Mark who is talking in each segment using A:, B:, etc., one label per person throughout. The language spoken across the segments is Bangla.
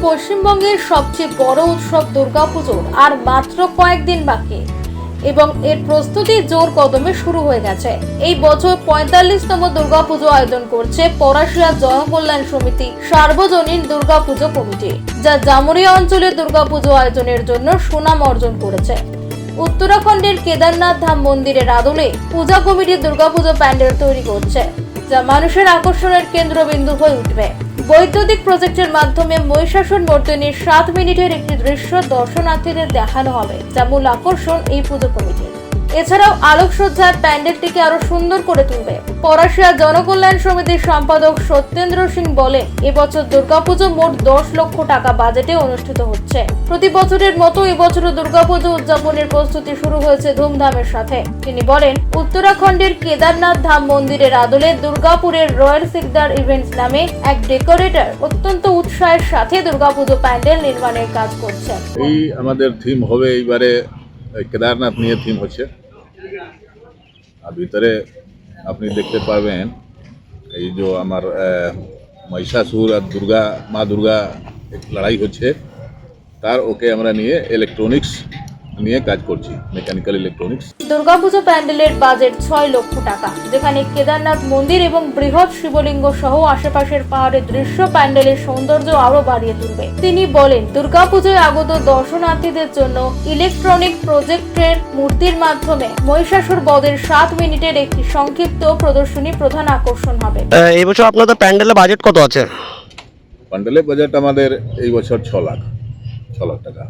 A: পশ্চিমবঙ্গের সবচেয়ে বড় উৎসব দুর্গাপুজোর আর মাত্র কয়েকদিন বাকি এবং এর প্রস্তুতি জোর কদমে শুরু হয়ে গেছে। এই বছর ৪৫তম দুর্গাপুজো আয়োজন করছে পলাশিয়া জনকল্যাণ সমিতি সার্বজনীন দুর্গাপুজো কমিটি, যা জামুরিয়া অঞ্চলে দুর্গাপুজো আয়োজনের জন্য সুনাম অর্জন করেছে। উত্তরাখণ্ডের কেদারনাথ ধাম মন্দিরের আদলে পূজা কমিটি দুর্গাপুজো প্যান্ডেল তৈরি করছে, যা মানুষের আকর্ষণের কেন্দ্রবিন্দু হয়ে উঠবে। বৈদ্যুতিক প্রজেক্টের মাধ্যমে মহিষাসুর মর্দিনীর 7 মিনিটের একটি দৃশ্য দর্শনার্থীদের দেখানো হবে, যা মূল আকর্ষণ এই পুজো কমিটির। এছাড়াও আলোকসজ্জায় প্যান্ডেলটিকে আরো সুন্দর করে তুলবে। পলাশিয়া জনকল্যাণ সমিতির সম্পাদক সত্যেন্দ্র সিং বলেন, এবছর দুর্গাপুজো মোট 10 লক্ষ টাকা বাজেটে অনুষ্ঠিত হচ্ছে। প্রতি বছরের মতো এবছরও দুর্গাপুজো উদযাপনের প্রস্তুতি শুরু হয়েছে ধুমধামের সাথে। তিনি বলেন, উত্তরাখণ্ডের কেদারনাথ ধাম মন্দিরের আদলে দুর্গাপুরের রয়্যাল সিকদার ইভেন্টস নামে এক ডেকোরেটর অত্যন্ত উৎসাহের সাথে দুর্গাপুজো প্যান্ডেল নির্মাণের কাজ করছেন।
B: এই আমাদের থিম হবে এইবারে কেদারনাথ নিয়ে থিম হচ্ছে। আর ভিতরে আপনি দেখতে পারবেন এই যে আমার মহিষাসুর আর মা দুর্গা লড়াই হচ্ছে, তার ওকে আমরা নিয়ে ইলেকট্রনিক্স নিয়ে কাজ করছি, মেকানিক্যাল ইলেকট্রনিক্স।
A: দুর্গাপুজো প্যান্ডেলের বাজেট 6 লক্ষ টাকা, যেখানে কেদারনাথ মন্দির এবং বৃহৎ শিবলিঙ্গ সহ আশেপাশের পাহাড়ের দৃশ্য প্যান্ডেলের সৌন্দর্য আরো বাড়িয়ে তুলবে। তিনি বলেন, দুর্গাপুজোয় আগত দর্শনার্থীদের জন্য ইলেকট্রনিক প্রজেক্টের মূর্তির মাধ্যমে মহিষাসুর বধের 7 মিনিটের একটি সংক্ষিপ্ত প্রদর্শনী প্রধান আকর্ষণ হবে।
C: এই বছর আপনাদের প্যান্ডেলের বাজেট কত আছে?
B: প্যান্ডেলের বাজেট আমাদের এই বছর 6 লাখ টাকা।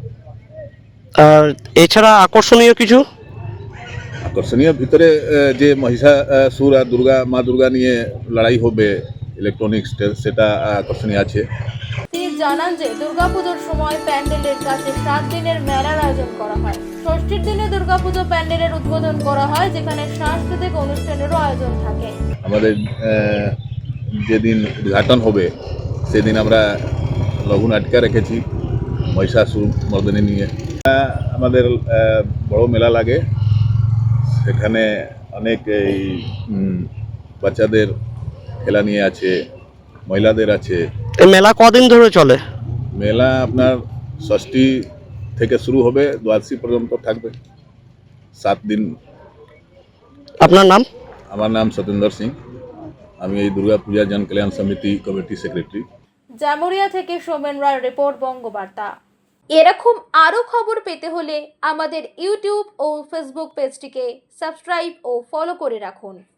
C: আর এছাড়া আকর্ষণীয় কিছু?
B: আকর্ষণীয় ভিতরে যে মহিষাসুর আর মা দুর্গা নিয়ে লড়াই হবে ইলেকট্রনিক্স, সেটা আকর্ষণীয় আছে।
A: তিনি জানান যে দুর্গাপুজোর সময় প্যান্ডেলের কাছে 7 দিনের মেলার আয়োজন করা হয়। ষষ্ঠীর দিনে দুর্গাপুজো প্যান্ডেলের উদ্বোধন করা হয়, যেখানে সাংস্কৃতিক অনুষ্ঠানেরও আয়োজন থাকে।
B: আমাদের যেদিন উদ্ঘাটন হবে সেদিন আমরা লঘু নাটিকা রেখেছি মহিষাসুর মর্দিনী নিয়ে। আমাদের বড় মেলা লাগে, সেখানে অনেক এই বাচ্চাদের খেলা নিয়ে আছে, মহিলাদের আছে।
C: এই মেলা কদিন ধরে চলে?
B: মেলা আপনার ষষ্ঠী থেকে শুরু হবে, দ্বাদশী পর্যন্ত থাকবে, 7 দিন।
C: আপনার নাম?
B: আমার নাম সত্যেন্দ্র সিং, আমি এই দুর্গা পূজা জনকল্যাণ সমিতি কমিটি সেক্রেটারি।
A: জামুরিয়া থেকে সোমেন রায় রিপোর্ট, বঙ্গবার্তা। এরকম আরও খবর পেতে হলে আমাদের ইউটিউব ও ফেসবুক পেজটিকে সাবস্ক্রাইব ও ফলো করে রাখুন।